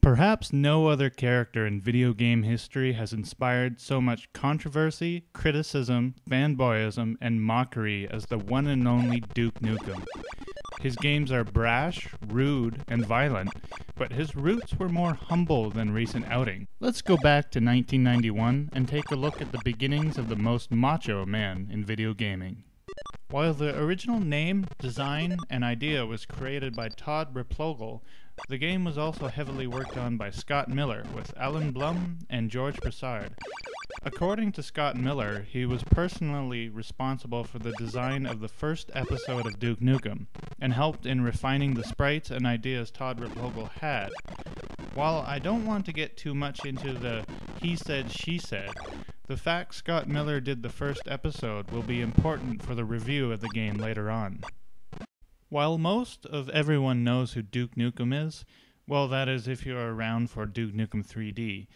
Perhaps no other character in video game history has inspired so much controversy, criticism, fanboyism, and mockery as the one and only Duke Nukem. His games are brash, rude, and violent, but his roots were more humble than recent outing. Let's go back to 1991 and take a look at the beginnings of the most macho man in video gaming. While the original name, design, and idea was created by Todd Replogle, the game was also heavily worked on by Scott Miller with Alan Blum and George Broussard. According to Scott Miller, he was personally responsible for the design of the first episode of Duke Nukem, and helped in refining the sprites and ideas Todd Replogle had. While I don't want to get too much into the he said, she said, the fact Scott Miller did the first episode will be important for the review of the game later on. While most of everyone knows who Duke Nukem is, well, that is if you're around for Duke Nukem 3D,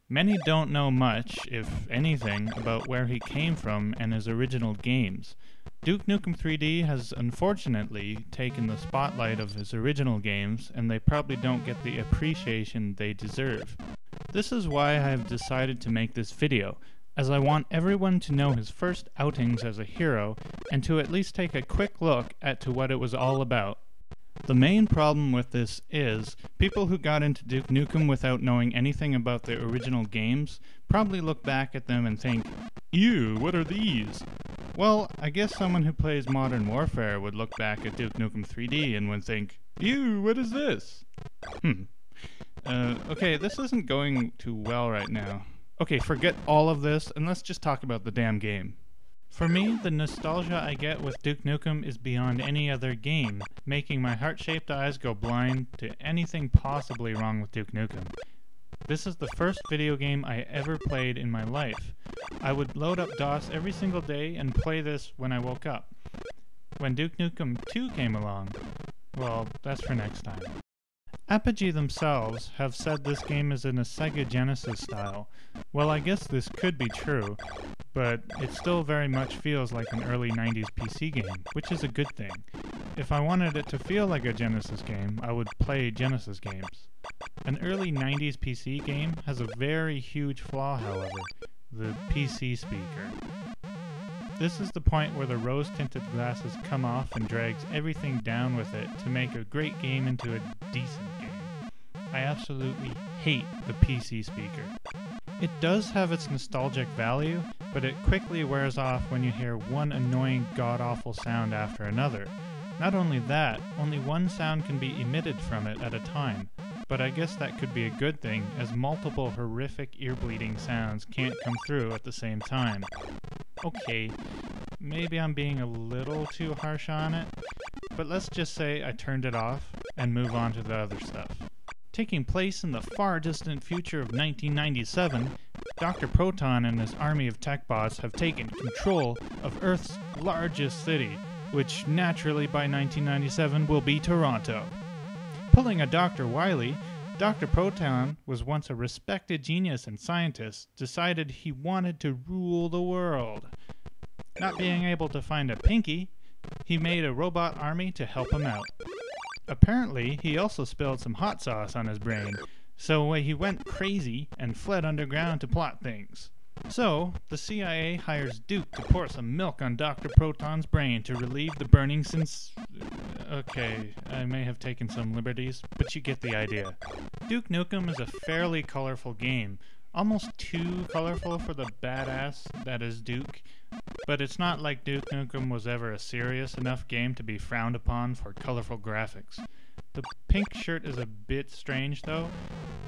many don't know much, if anything, about where he came from and his original games. Duke Nukem 3D has unfortunately taken the spotlight of his original games, and they probably don't get the appreciation they deserve. This is why I have decided to make this video, as I want everyone to know his first outings as a hero, and to at least take a quick look at what it was all about. The main problem with this is, people who got into Duke Nukem without knowing anything about the original games probably look back at them and think, "Ew, what are these?" Well, I guess someone who plays Modern Warfare would look back at Duke Nukem 3D and would think, "Ew, what is this?" Okay, this isn't going too well right now. Okay, forget all of this, and let's just talk about the damn game. For me, the nostalgia I get with Duke Nukem is beyond any other game, making my heart-shaped eyes go blind to anything possibly wrong with Duke Nukem. This is the first video game I ever played in my life. I would load up DOS every single day and play this when I woke up. When Duke Nukem 2 came along, well, that's for next time. Apogee themselves have said this game is in a Sega Genesis style. Well, I guess this could be true, but it still very much feels like an early 90s PC game, which is a good thing. If I wanted it to feel like a Genesis game, I would play Genesis games. An early 90s PC game has a very huge flaw, however, the PC speaker. This is the point where the rose-tinted glasses come off and drags everything down with it to make a great game into a decent game. I absolutely hate the PC speaker. It does have its nostalgic value, but it quickly wears off when you hear one annoying god-awful sound after another. Not only that, only one sound can be emitted from it at a time, but I guess that could be a good thing, as multiple horrific ear-bleeding sounds can't come through at the same time. Okay, maybe I'm being a little too harsh on it, but let's just say I turned it off and move on to the other stuff. Taking place in the far distant future of 1997, Dr. Proton and his army of tech bots have taken control of Earth's largest city, which naturally by 1997 will be Toronto. Pulling a Dr. Wily, Dr. Proton was once a respected genius and scientist, decided he wanted to rule the world. Not being able to find a Pinky, he made a robot army to help him out. Apparently, he also spilled some hot sauce on his brain, so he went crazy and fled underground to plot things. So, the CIA hires Duke to pour some milk on Dr. Proton's brain to relieve the burning Okay, I may have taken some liberties, but you get the idea. Duke Nukem is a fairly colorful game, almost too colorful for the badass that is Duke, but it's not like Duke Nukem was ever a serious enough game to be frowned upon for colorful graphics. The pink shirt is a bit strange though,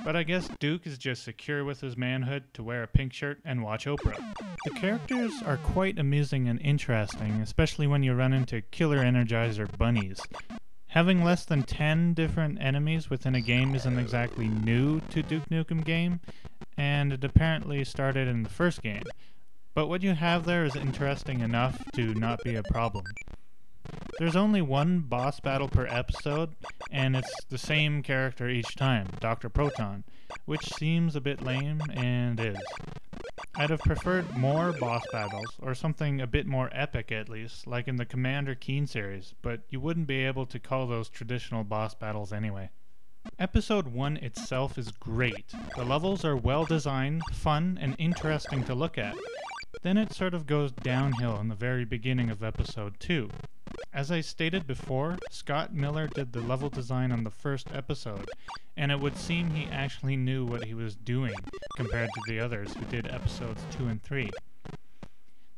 but I guess Duke is just secure with his manhood to wear a pink shirt and watch Oprah. The characters are quite amusing and interesting, especially when you run into Killer Energizer bunnies. Having less than 10 different enemies within a game isn't exactly new to Duke Nukem game, and it apparently started in the first game. But what you have there is interesting enough to not be a problem. There's only one boss battle per episode, and it's the same character each time, Dr. Proton, which seems a bit lame, and is. I'd have preferred more boss battles, or something a bit more epic at least, like in the Commander Keen series, but you wouldn't be able to call those traditional boss battles anyway. Episode 1 itself is great. The levels are well designed, fun, and interesting to look at. Then it sort of goes downhill in the very beginning of Episode 2. As I stated before, Scott Miller did the level design on the first episode, and it would seem he actually knew what he was doing compared to the others who did Episodes 2 and 3.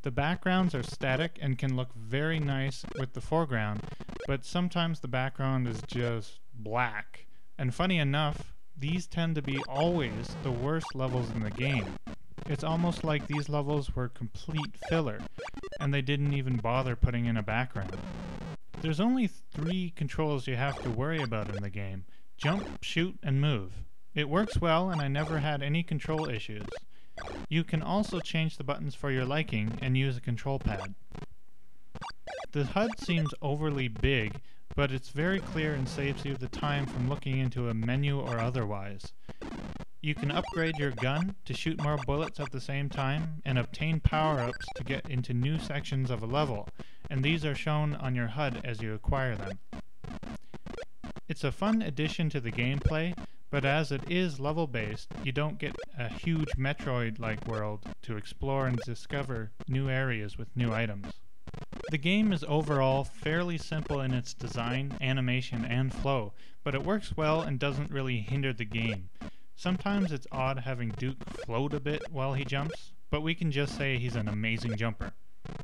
The backgrounds are static and can look very nice with the foreground, but sometimes the background is just black. And funny enough, these tend to be always the worst levels in the game. It's almost like these levels were complete filler, and they didn't even bother putting in a background. There's only 3 controls you have to worry about in the game: jump, shoot, and move. It works well, and I never had any control issues. You can also change the buttons for your liking and use a control pad. The HUD seems overly big, but it's very clear and saves you the time from looking into a menu or otherwise. You can upgrade your gun to shoot more bullets at the same time and obtain power-ups to get into new sections of a level, and these are shown on your HUD as you acquire them. It's a fun addition to the gameplay, but as it is level-based, you don't get a huge Metroid-like world to explore and discover new areas with new items. The game is overall fairly simple in its design, animation, and flow, but it works well and doesn't really hinder the game. Sometimes it's odd having Duke float a bit while he jumps, but we can just say he's an amazing jumper.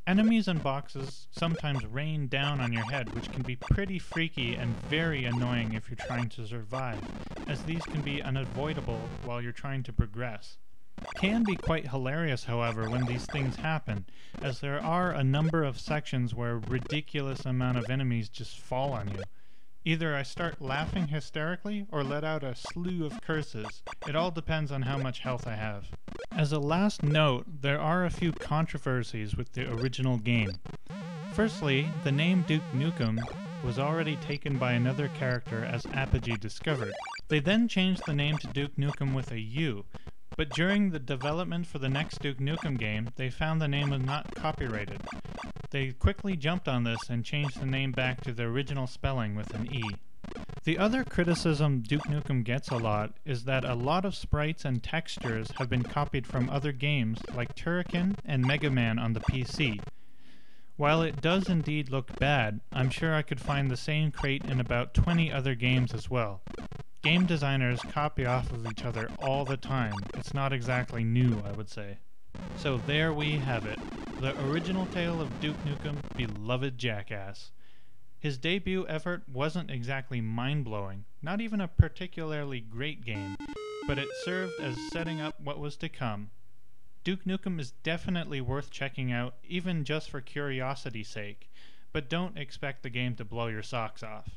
Enemies and boxes sometimes rain down on your head, which can be pretty freaky and very annoying if you're trying to survive, as these can be unavoidable while you're trying to progress. It can be quite hilarious, however, when these things happen, as there are a number of sections where a ridiculous amount of enemies just fall on you. Either I start laughing hysterically or let out a slew of curses. It all depends on how much health I have. As a last note, there are a few controversies with the original game. Firstly, the name Duke Nukem was already taken by another character as Apogee discovered. They then changed the name to Duke Nukem with a U, but during the development for the next Duke Nukem game, they found the name was not copyrighted. They quickly jumped on this and changed the name back to the original spelling with an E. The other criticism Duke Nukem gets a lot is that a lot of sprites and textures have been copied from other games like Turrican and Mega Man on the PC. While it does indeed look bad, I'm sure I could find the same crate in about 20 other games as well. Game designers copy off of each other all the time. It's not exactly new, I would say. So there we have it, the original tale of Duke Nukem, beloved jackass. His debut effort wasn't exactly mind-blowing, not even a particularly great game, but it served as setting up what was to come. Duke Nukem is definitely worth checking out, even just for curiosity's sake, but don't expect the game to blow your socks off.